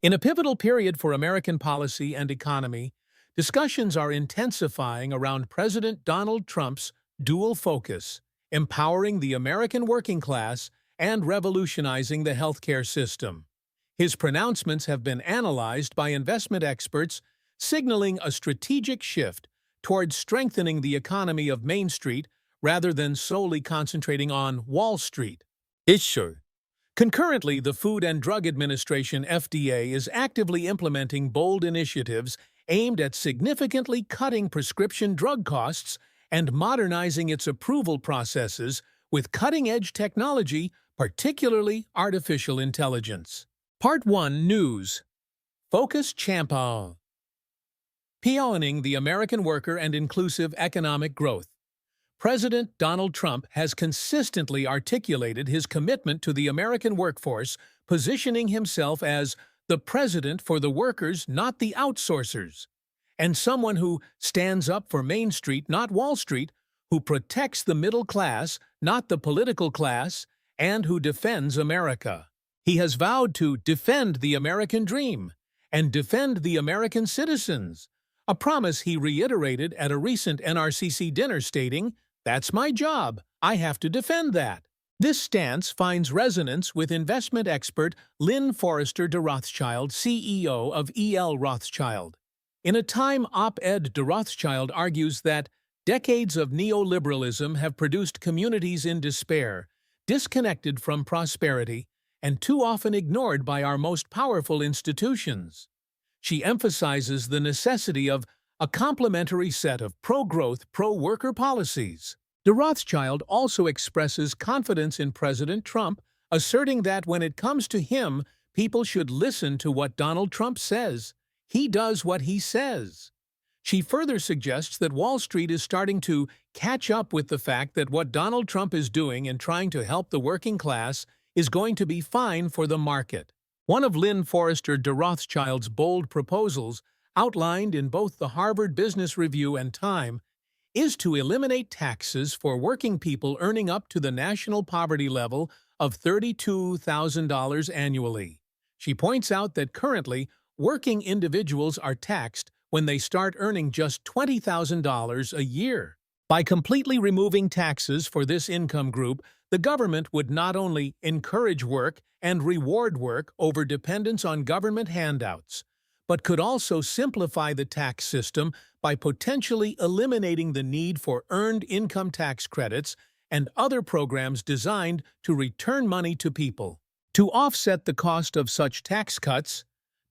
In a pivotal period for American policy and economy, discussions are intensifying around President Donald Trump's dual focus, empowering the American working class and revolutionizing the healthcare system. His pronouncements have been analyzed by investment experts, signaling a strategic shift towards strengthening the economy of Main Street rather than solely concentrating on Wall Street. Issue. Concurrently, the Food and Drug Administration (FDA) is actively implementing bold initiatives aimed at significantly cutting prescription drug costs and modernizing its approval processes with cutting-edge technology, particularly artificial intelligence. Part 1 News. Focus Champion. Pioneering the American worker and inclusive economic growth. President Donald Trump has consistently articulated his commitment to the American workforce, positioning himself as the president for the workers, not the outsourcers, and someone who stands up for Main Street, not Wall Street, who protects the middle class, not the political class, and who defends America. He has vowed to defend the American dream and defend the American citizens, a promise he reiterated at a recent NRCC dinner stating, "That's my job. I have to defend that." This stance finds resonance with investment expert Lynn Forrester de Rothschild, CEO of E.L. Rothschild. In a Time op-ed, de Rothschild argues that decades of neoliberalism have produced communities in despair, disconnected from prosperity, and too often ignored by our most powerful institutions. She emphasizes the necessity of a complementary set of pro-growth, pro-worker policies. De Rothschild also expresses confidence in President Trump, asserting that when it comes to him, people should listen to what Donald Trump says. He does what he says. She further suggests that Wall Street is starting to catch up with the fact that what Donald Trump is doing in trying to help the working class is going to be fine for the market. One of Lynn Forrester de Rothschild's bold proposals, outlined in both the Harvard Business Review and Time, is to eliminate taxes for working people earning up to the national poverty level of $32,000 annually. She points out that currently, working individuals are taxed when they start earning just $20,000 a year. By completely removing taxes for this income group, the government would not only encourage work and reward work over dependence on government handouts, but could also simplify the tax system by potentially eliminating the need for earned income tax credits and other programs designed to return money to people. To offset the cost of such tax cuts,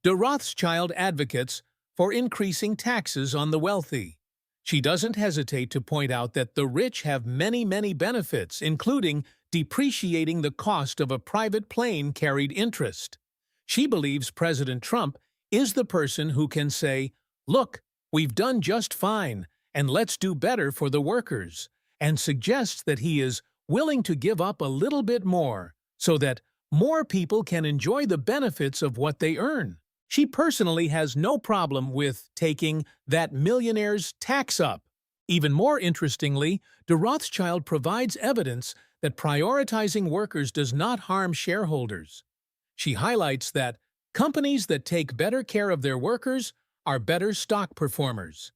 de Rothschild advocates for increasing taxes on the wealthy. She doesn't hesitate to point out that the rich have many benefits, including depreciating the cost of a private plane carried interest. She believes President Trump is the person who can say, "Look, we've done just fine, and let's do better for the workers," and suggests that he is willing to give up a little bit more so that more people can enjoy the benefits of what they earn. She personally has no problem with taking that millionaire's tax up. Even more interestingly, de Rothschild provides evidence that prioritizing workers does not harm shareholders. She highlights that companies that take better care of their workers are better stock performers.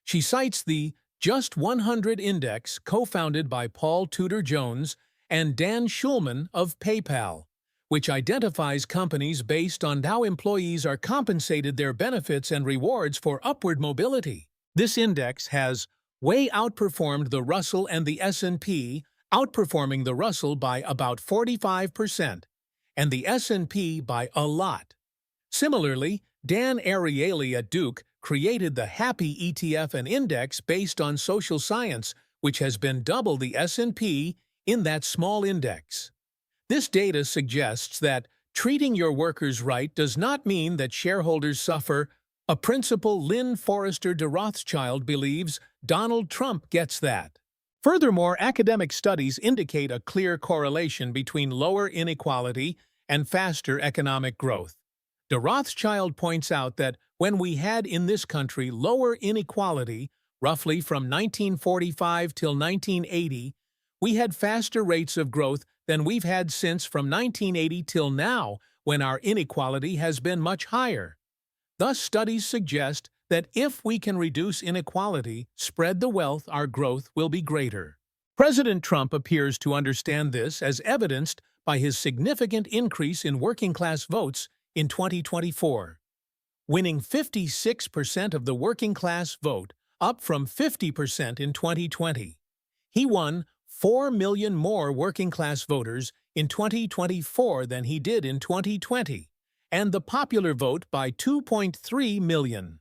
She cites the Just 100 Index, co-founded by Paul Tudor Jones and Dan Schulman of PayPal, which identifies companies based on how employees are compensated, their benefits and rewards for upward mobility. This index has way outperformed the Russell and the S&P, outperforming the Russell by about 45% and the S&P by a lot. Similarly, Dan Ariely at Duke created the Happy ETF, an index based on social science, which has been double the S&P in that small index. This data suggests that treating your workers right does not mean that shareholders suffer, a principle Lynn Forrester de Rothschild believes Donald Trump gets that. Furthermore, academic studies indicate a clear correlation between lower inequality and faster economic growth. De Rothschild points out that when we had in this country lower inequality, roughly from 1945 till 1980, we had faster rates of growth than we've had since from 1980 till now, when our inequality has been much higher. Thus, studies suggest that if we can reduce inequality, spread the wealth, our growth will be greater. President Trump appears to understand this, as evidenced by his significant increase in working-class votes in 2024, winning 56% of the working-class vote, up from 50% in 2020. He won 4 million more working-class voters in 2024 than he did in 2020, and the popular vote by 2.3 million.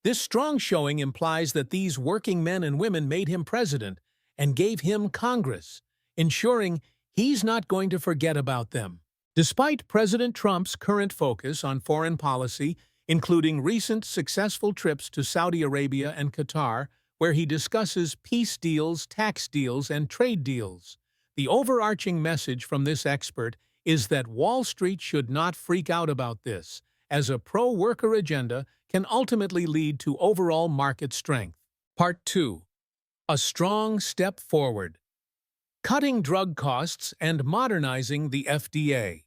This strong showing implies that these working men and women made him president and gave him Congress, ensuring he's not going to forget about them. Despite President Trump's current focus on foreign policy, including recent successful trips to Saudi Arabia and Qatar, where he discusses peace deals, tax deals, and trade deals, the overarching message from this expert is that Wall Street should not freak out about this, as a pro-worker agenda can ultimately lead to overall market strength. Part 2. A strong step forward. Cutting drug costs and modernizing the FDA.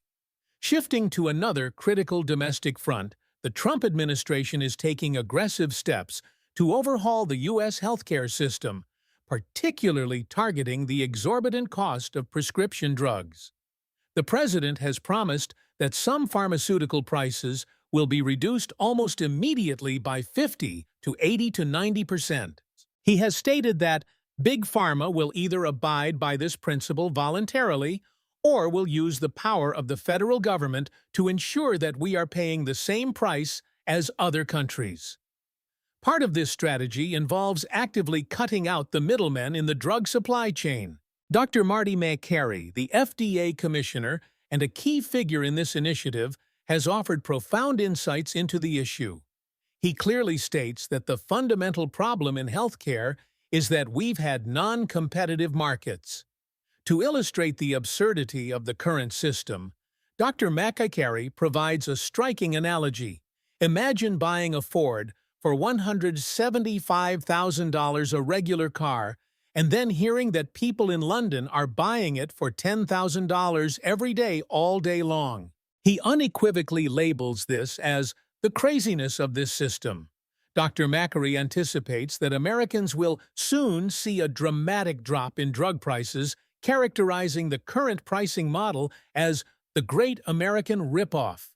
Shifting to another critical domestic front, the Trump administration is taking aggressive steps to overhaul the U.S. healthcare system, particularly targeting the exorbitant cost of prescription drugs. The president has promised that some pharmaceutical prices will be reduced almost immediately by 50 to 80 to 90%. He has stated that Big Pharma will either abide by this principle voluntarily or will use the power of the federal government to ensure that we are paying the same price as other countries. Part of this strategy involves actively cutting out the middlemen in the drug supply chain. Dr. Marty Makary, the FDA commissioner and a key figure in this initiative, has offered profound insights into the issue. He clearly states that the fundamental problem in healthcare is that we've had non-competitive markets. To illustrate the absurdity of the current system, Dr. Makary provides a striking analogy. Imagine buying a Ford for $175,000, a regular car, and then hearing that people in London are buying it for $10,000 every day, all day long. He unequivocally labels this as the craziness of this system. Dr. Makary anticipates that Americans will soon see a dramatic drop in drug prices, characterizing the current pricing model as the Great American Ripoff.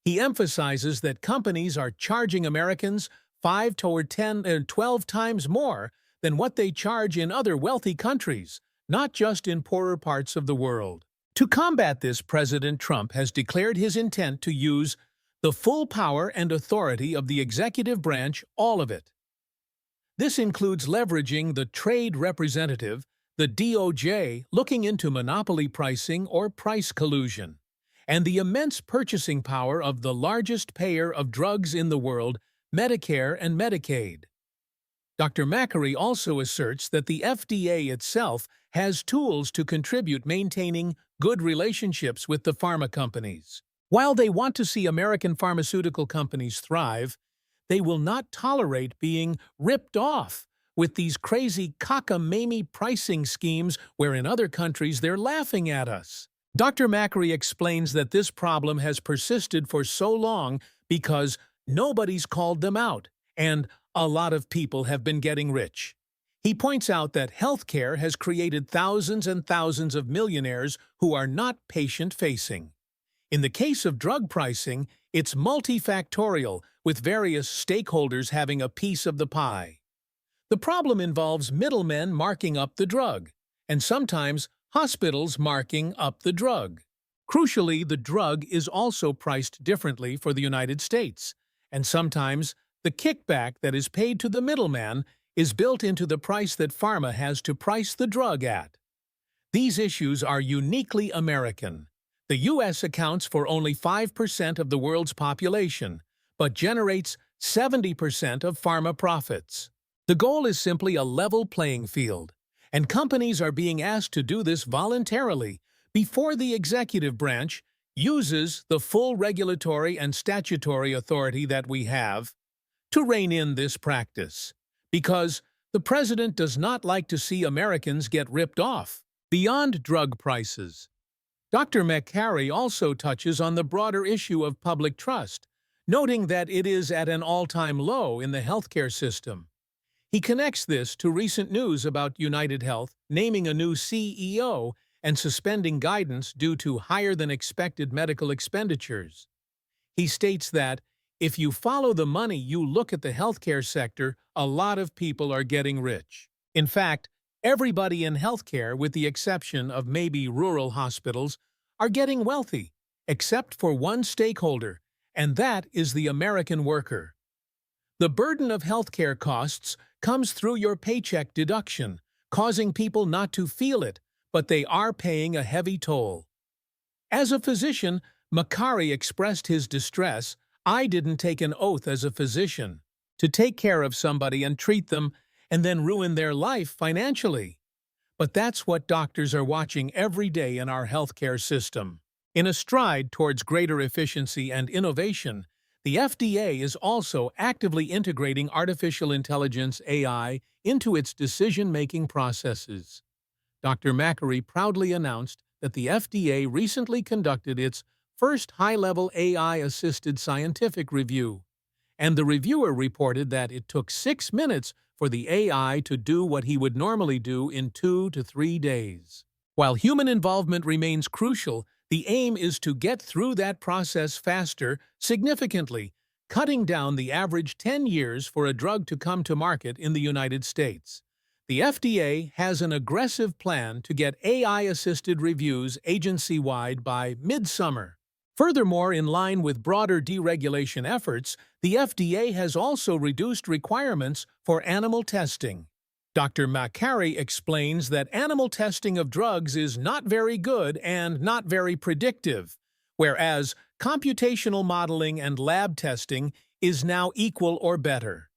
He emphasizes that companies are charging Americans 5 to 10 or 12 times more than what they charge in other wealthy countries, not just in poorer parts of the world. To combat this, President Trump has declared his intent to use the full power and authority of the executive branch, all of it. This includes leveraging the trade representative, the DOJ, looking into monopoly pricing or price collusion, and the immense purchasing power of the largest payer of drugs in the world, Medicare and Medicaid. Dr. Makary also asserts that the FDA itself has tools to contribute maintaining good relationships with the pharma companies. While they want to see American pharmaceutical companies thrive, they will not tolerate being ripped off with these crazy cockamamie pricing schemes where in other countries they're laughing at us. Dr. Makary explains that this problem has persisted for so long because nobody's called them out, and a lot of people have been getting rich. He points out that healthcare has created thousands and thousands of millionaires who are not patient-facing. In the case of drug pricing, it's multifactorial, with various stakeholders having a piece of the pie. The problem involves middlemen marking up the drug, and sometimes hospitals marking up the drug. Crucially, the drug is also priced differently for the United States, and sometimes the kickback that is paid to the middleman is built into the price that pharma has to price the drug at. These issues are uniquely American. The U.S. accounts for only 5% of the world's population, but generates 70% of pharma profits. The goal is simply a level playing field, and companies are being asked to do this voluntarily before the executive branch uses the full regulatory and statutory authority that we have to rein in this practice, because the president does not like to see Americans get ripped off. Beyond drug prices, Dr. McCary also touches on the broader issue of public trust, noting that it is at an all-time low in the healthcare system. He connects this to recent news about United Health naming a new CEO and suspending guidance due to higher-than-expected medical expenditures. He states that, if you follow the money, you look at the healthcare sector, a lot of people are getting rich. In fact, everybody in healthcare, with the exception of maybe rural hospitals, are getting wealthy, except for one stakeholder, and that is the American worker. The burden of healthcare costs comes through your paycheck deduction, causing people not to feel it, but they are paying a heavy toll. As a physician, Macari expressed his distress. I didn't take an oath as a physician to take care of somebody and treat them and then ruin their life financially. But that's what doctors are watching every day in our healthcare system. In a stride towards greater efficiency and innovation, the FDA is also actively integrating artificial intelligence (AI) into its decision-making processes. Dr. Macari proudly announced that the FDA recently conducted its first high-level AI-assisted scientific review, and the reviewer reported that it took 6 minutes for the AI to do what he would normally do in 2 to 3 days. While human involvement remains crucial, the aim is to get through that process faster, significantly, cutting down the average 10 years for a drug to come to market in the United States. The FDA has an aggressive plan to get AI-assisted reviews agency-wide by midsummer. Furthermore, in line with broader deregulation efforts, the FDA has also reduced requirements for animal testing. Dr. Macari explains that animal testing of drugs is not very good and not very predictive, whereas computational modeling and lab testing is now equal or better.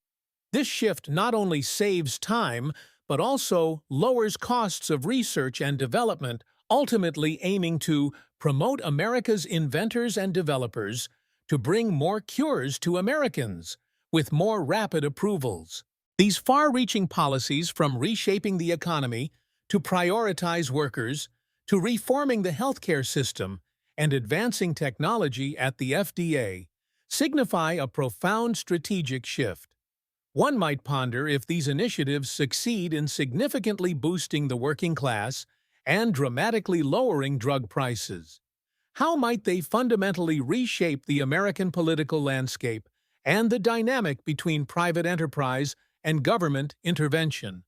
This shift not only saves time, but also lowers costs of research and development, ultimately aiming to promote America's inventors and developers to bring more cures to Americans with more rapid approvals. These far-reaching policies, from reshaping the economy to prioritize workers, to reforming the healthcare system and advancing technology at the FDA, signify a profound strategic shift. One might ponder if these initiatives succeed in significantly boosting the working class and dramatically lowering drug prices. How might they fundamentally reshape the American political landscape and the dynamic between private enterprise and government intervention?